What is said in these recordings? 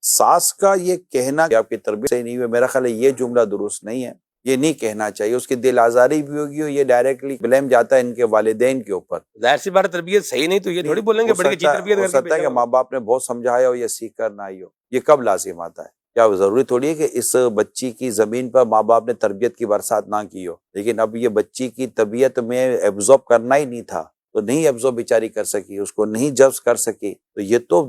ساس کا یہ کہنا کہ آپ کی تربیت صحیح نہیں ہوئی، میرا خیال ہے یہ جملہ درست نہیں ہے، یہ نہیں کہنا چاہیے. اس کی دل آزاری بھی ہوگی اور یہ ڈائریکٹلی بلیم جاتا ہے ان کے والدین کے اوپر. ظاہر سی بات تربیت صحیح نہیں تو یہ تھوڑی بولیں گے بڑی اچھی تربیت ہو کر کے سکتا ہے کہ بھیجا ماں باپ نے بہت سمجھایا ہو، یہ سیکھ کر نہ آئی ہو. یہ کب لازم آتا ہے؟ کیا ضروری تھوڑی ہے کہ اس بچی کی زمین پر ماں باپ نے تربیت کی برسات نہ کی ہو، لیکن اب یہ بچی کی طبیعت میں ایبزارب کرنا ہی نہیں تھا تو نہیں ایبزارب بیچاری کر سکی، اس کو نہیں جذب کر سکی. تو یہ تو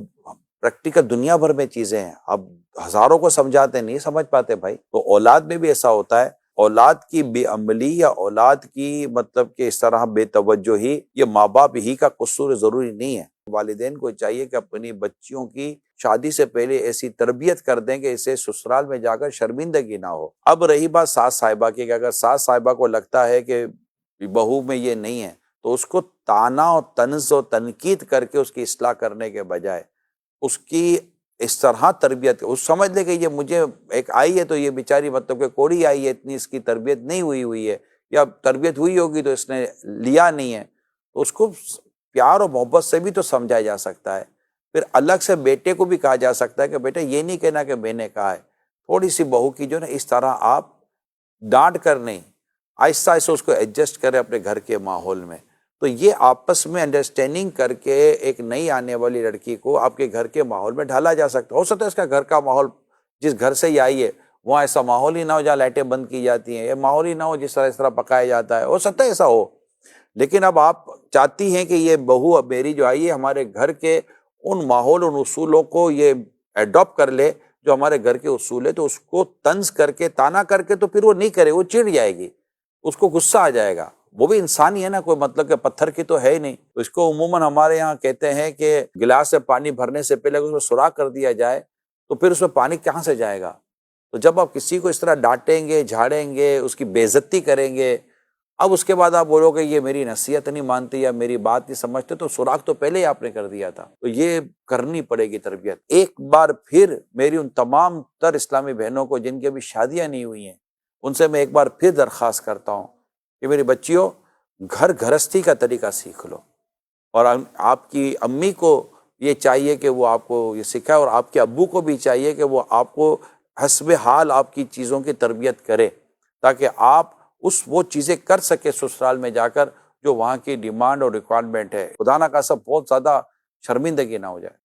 پریکٹیکل دنیا بھر میں چیزیں ہیں. اب ہزاروں کو سمجھاتے نہیں سمجھ پاتے بھائی. تو اولاد میں بھی ایسا ہوتا ہے، اولاد کی بے عملی یا اولاد کی مطلب کہ اس طرح بے توجہی یہ ماں باپ ہی کا قصور ضروری نہیں ہے. والدین کو چاہیے کہ اپنی بچیوں کی شادی سے پہلے ایسی تربیت کر دیں کہ اسے سسرال میں جا کر شرمندگی نہ ہو. اب رہی بات ساس صاحبہ کی کہ اگر ساس صاحبہ کو لگتا ہے کہ بہو میں یہ نہیں ہے تو اس کو طعنہ اور طنز و تنقید کر کے اس کی اصلاح کرنے کے بجائے اس کی اس طرح تربیت اس سمجھ لے کہ یہ مجھے ایک آئی ہے تو یہ بیچاری مطلب کہ کوڑی آئی ہے، اتنی اس کی تربیت نہیں ہوئی ہے، یا تربیت ہوئی ہوگی تو اس نے لیا نہیں ہے. تو اس کو پیار اور محبت سے بھی تو سمجھایا جا سکتا ہے. پھر الگ سے بیٹے کو بھی کہا جا سکتا ہے کہ بیٹا یہ نہیں کہنا کہ میں نے کہا ہے. تھوڑی سی بہو کی جو نا اس طرح آپ ڈانٹ کر نہیں، آہستہ آہستہ اس کو ایڈجسٹ کرے اپنے گھر کے ماحول میں. تو یہ آپس میں انڈرسٹینڈنگ کر کے ایک نئی آنے والی لڑکی کو آپ کے گھر کے ماحول میں ڈھالا جا سکتا ہے. ہو سکتا ہے اس کا گھر کا ماحول جس گھر سے ہی آئی ہے وہاں ایسا ماحول ہی نہ ہو جہاں لائٹیں بند کی جاتی ہیں، یا ماحول ہی نہ ہو جس طرح پکایا جاتا ہے، ہو سکتا ہے ایسا ہو. لیکن اب آپ چاہتی ہیں کہ یہ بہو اب میری جو آئی ہے ہمارے گھر کے ان ماحول ان اصولوں کو یہ ایڈاپٹ کر لے جو ہمارے گھر کے اصول ہے، تو اس کو طنز کر کے طعنہ کر کے تو پھر وہ نہیں کرے، وہ چڑ جائے گی، اس کو غصہ آ جائے گا. وہ بھی انسان ہی ہے نا، کوئی مطلب کہ پتھر کی تو ہے ہی نہیں. تو اس کو عموماً ہمارے یہاں کہتے ہیں کہ گلاس سے پانی بھرنے سے پہلے اگر اس میں سوراخ کر دیا جائے تو پھر اس میں پانی کہاں سے جائے گا. تو جب آپ کسی کو اس طرح ڈانٹیں گے، جھاڑیں گے، اس کی بے عزتی کریں گے، اب اس کے بعد آپ بولو کہ یہ میری نصیحت نہیں مانتی یا میری بات نہیں سمجھتے، تو سوراخ تو پہلے ہی آپ نے کر دیا تھا. تو یہ کرنی پڑے گی تربیت. ایک بار پھر میری ان تمام تر اسلامی بہنوں کو جن کی ابھی شادیاں نہیں ہوئی ہیں ان سے میں ایک بار پھر درخواست کرتا ہوں کہ میری بچیوں گھر گھرستی کا طریقہ سیکھ لو. اور آپ کی امی کو یہ چاہیے کہ وہ آپ کو یہ سکھائے، اور آپ کے ابو کو بھی چاہیے کہ وہ آپ کو حسب حال آپ کی چیزوں کی تربیت کرے، تاکہ آپ وہ چیزیں کر سکے سسرال میں جا کر جو وہاں کی ڈیمانڈ اور ریکوائرمنٹ ہے. خدا نہ خواستہ بہت زیادہ شرمندگی نہ ہو جائے.